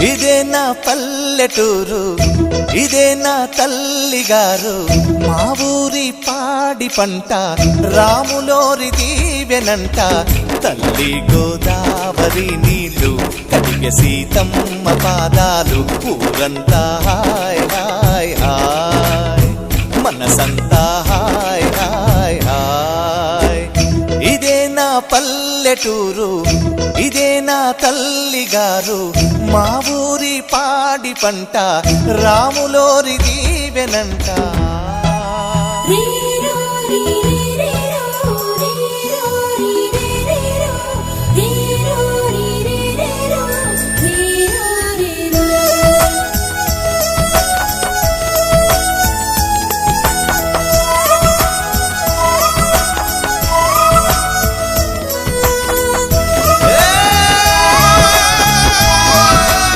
ఇదే నా పల్లెటూరు, ఇదే నా తల్లిగారు, మా ఊరి పాడి పంట రాములోరి దీవెనంట. తల్లి గోదావరి నీళ్ళు కడిగ సీతమ్మ పాదాలు, ఊరంతా హాయ్ హాయ్ హాయ్, మనసంతా హాయ్ హాయ్ హాయ్. ఇదే నా పల్లెటూరు, ఇదే నా తల్లిగారు, మా ఊరి పాడి పంట రాములోరి దీవెనంట. రీ రీ రీ